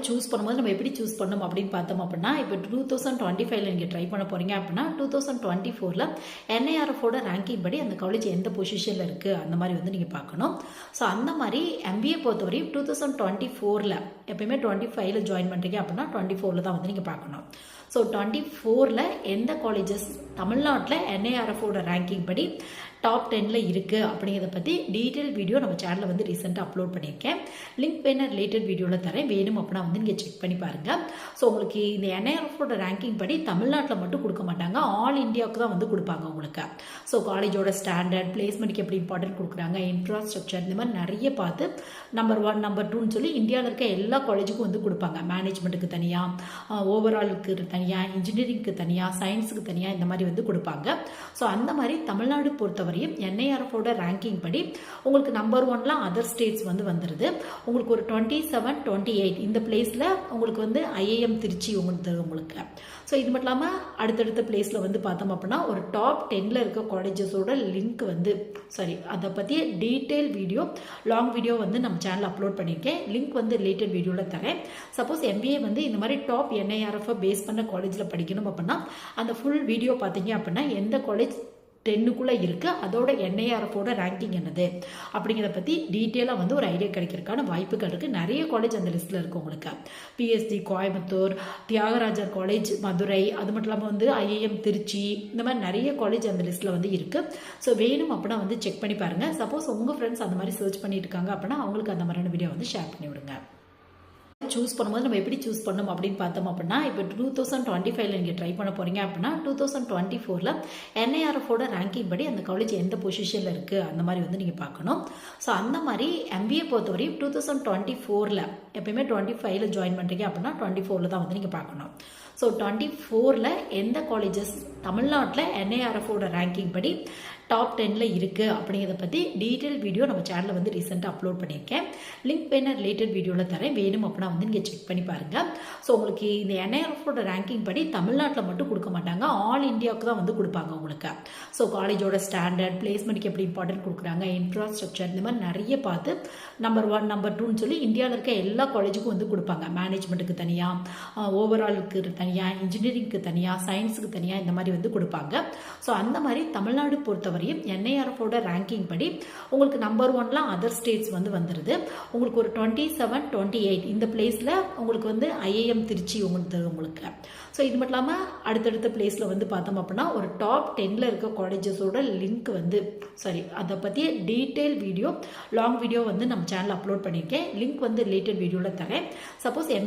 Choose பண்ணும்போது நம்ம எப்படி சூஸ் பண்ணணும் அப்படின்னு பார்த்தோம் அப்படின்னா, இப்போ 2025ல நீங்கள் ட்ரை பண்ண போகிறீங்க அப்படின்னா 2024ல் என்ஐஆர்எஃபோட ரேங்கிங் படி அந்த காலேஜ் எந்த பொசிஷனில் இருக்குது அந்த மாதிரி வந்து நீங்கள் பார்க்கணும். ஸோ அந்த மாதிரி எம்பிஏ பொறுத்தவரையும் 2024ல் எப்பயுமே 25ல ஜாயின் பண்ணுறீங்க அப்படின்னா 24ல் தான் வந்து நீங்கள் பார்க்கணும். ஸோ 24ல் எந்த காலேஜஸ் தமிழ்நாட்டில் என்ஐஆர்எஃபோட ரேங்கிங் படி டாப் 10ல் இருக்குது அப்படிங்கிறத பற்றி டீட்டெயில் வீடியோ நம்ம சேனலில் வந்து ரீசெண்டாக அப்லோட் பண்ணியிருக்கேன். லிங்க் வேணால் ரிலேட்டட் வீடியோவில் தரேன், வேணும் அப்படின்னா வந்து நீங்கள் செக் பண்ணி பாருங்கள். ஸோ உங்களுக்கு இந்த என்ஐஆர்எஃபோட ரேங்கிங் படி தமிழ்நாட்டில் மட்டும் கொடுக்க மாட்டாங்க, ஆல் இந்தியாவுக்கு தான் வந்து கொடுப்பாங்க உங்களுக்கு. ஸோ காலேஜோட ஸ்டாண்டர்ட், பிளேஸ்மெண்ட்டுக்கு எப்படி இம்பார்ட்டன்ட் கொடுக்குறாங்க, இன்ஃப்ராஸ்ட்ரக்சர், இந்த மாதிரி நிறைய பார்த்து நம்பர் 1 நம்பர் 2ன்னு சொல்லி இந்தியாவில் இருக்க எல்லா காலேஜுக்கும் வந்து கொடுப்பாங்க. மேனேஜ்மெண்ட்டுக்கு தனியாக, ஓவராலுக்கு தனியாக, இன்ஜினியரிங்க்கு தனியாக, சயின்ஸுக்கு தனியாக, இந்த மாதிரி வந்து கொடுப்பாங்க. ஸோ அந்த மாதிரி தமிழ்நாடு பொறுத்தவரையும் என்ஐஆர்எஃபோட ரேங்கிங் படி உங்களுக்கு நம்பர் 1லாம் அதர் ஸ்டேட்ஸ் வந்து வந்துடுது. உங்களுக்கு ஒரு 27, 28 இந்த பிளேஸில் உங்களுக்கு வந்து ஐஏஎம் திருச்சி உங்களுக்கு. ஸோ இது மட்டும் இல்லாமல் அடுத்தடுத்த பிளேஸில் வந்து பார்த்தோம் அப்படின்னா ஒரு டாப் 10ல் இருக்க காலேஜஸோட லிங்க் வந்து அதை பற்றிய டீட்டெயில் வீடியோ, லாங் வீடியோ வந்து நம்ம சேனலில் அப்லோட் பண்ணியிருக்கேன். லிங்க் வந்து ரிலேட்டட் வீடியோவில் தரேன். சப்போஸ் எம்பிஏ வந்து இந்த மாதிரி டாப் என்ஐஆர்எஃப் பேஸ் பண்ண காலேஜில் படிக்கணும் அப்படின்னா அந்த ஃபுல் வீடியோ பார்த்தீங்க அப்படின்னா எந்த காலேஜ் 10க்குள்ளே இருக்குது, அதோட என்ஐஆர்எஃபோட ரேங்கிங் என்னது அப்படிங்கிறத பற்றி டீட்டெயிலாக வந்து ஒரு ஐடியா கிடைக்கிறதுக்கான வாய்ப்புகள் இருக்குது. நிறைய காலேஜ் அந்த லிஸ்ட்டில் இருக்குது உங்களுக்கு. பிஎஸ்டி கோயம்புத்தூர், தியாகராஜர் காலேஜ் மதுரை, அது மட்டும் இல்லாமல் வந்து ஐஏஎம் திருச்சி, இந்த மாதிரி நிறைய காலேஜ் அந்த லிஸ்ட்டில் வந்து இருக்குது. ஸோ வேணும் அப்படின்னா வந்து செக் பண்ணி பாருங்கள். சப்போஸ் உங்கள் ஃப்ரெண்ட்ஸ் அந்த மாதிரி சர்ச் பண்ணிட்டு இருக்காங்க அப்படின்னா அவங்களுக்கு அந்த மாதிரியான வீடியோ வந்து ஷேர் பண்ணி விடுங்க. சூஸ் பண்ணும்போது நம்ம எப்படி சூஸ் பண்ணணும் அப்படின்னு பார்த்தோம் அப்படின்னா, இப்போ 2025ல நீங்கள் ட்ரை பண்ண போகிறீங்க அப்படின்னா 2024ல் என்ஐஆர்எஃபோட ரேங்கிங் படி அந்த காலேஜ் எந்த பொசிஷனில் இருக்குது அந்த மாதிரி வந்து நீங்கள் பார்க்கணும். ஸோ அந்த மாதிரி எம்பிஏ பொறுத்தவரையும் 2024ல் எப்பயுமே 25ல ஜாயின் பண்ணுறீங்க அப்படின்னா 24ல் தான் வந்து நீங்கள் பார்க்கணும். ஸோ 24ல் எந்த காலேஜஸ் தமிழ்நாட்டில் என்ஐஆர்எஃபோட ரேங்கிங் படி டாப் 10ல் இருக்குது அப்படிங்கிறத பற்றி டீட்டெயில் வீடியோ நம்ம சேனலில் வந்து ரீசெண்டாக அப்லோட் பண்ணியிருக்கேன். லிங்க் வேணால் ரிலேட்டட் வீடியோவில் தரேன், வேணும் அப்படின்னா வந்து நீங்கள் செக் பண்ணி பாருங்கள். ஸோ உங்களுக்கு இந்த என்ஐஆர்எஃபோட ரேங்கிங் படி தமிழ்நாட்டில் மட்டும் கொடுக்க மாட்டாங்க, ஆல் இந்தியாவுக்கு தான் வந்து கொடுப்பாங்க உங்களுக்கு. ஸோ காலேஜோட ஸ்டாண்டர்ட், பிளேஸ்மெண்ட்டுக்கு எப்படி இம்பார்ட்டன்ட் கொடுக்குறாங்க, இன்ஃப்ராஸ்ட்ரக்சர், இந்த மாதிரி நிறைய பார்த்து நம்பர் 1 நம்பர் 2ன்னு சொல்லி இந்தியாவில் இருக்க எல்லா காலேஜுக்கும் வந்து கொடுப்பாங்க. மேனேஜ்மெண்ட்டுக்கு தனியாக, ஓவராலுக்கு தனியாக, இன்ஜினியரிங்க்கு தனியாக, சயின்ஸுக்கு தனியாக, இந்த மாதிரி வந்து கொடுப்பாங்க. ஸோ அந்த மாதிரி தமிழ்நாடு பொறுத்தவரையும் என்ஐஆர்எஃபோட ரேங்கிங் படி உங்களுக்கு நம்பர் 1லாம் அதர் ஸ்டேட்ஸ் வந்து வந்துடுது. உங்களுக்கு ஒரு 27, 28 இந்த பிளேஸில் உங்களுக்கு வந்து ஐஏஎம் திருச்சி உங்களுக்கு. ஸோ இது மட்டும் இல்லாமல் அடுத்தடுத்த பிளேஸில் வந்து பார்த்தோம் அப்படின்னா ஒரு டாப் 10ல் இருக்க காலேஜஸோட லிங்க் வந்து அதை பற்றிய டீட்டெயில் வீடியோ, லாங் வீடியோ வந்து நம்ம சேனலில் அப்லோட் பண்ணியிருக்கேன். லிங்க் வந்து ரிலேட்டட் வீடியோவில் தரேன். சப்போஸ்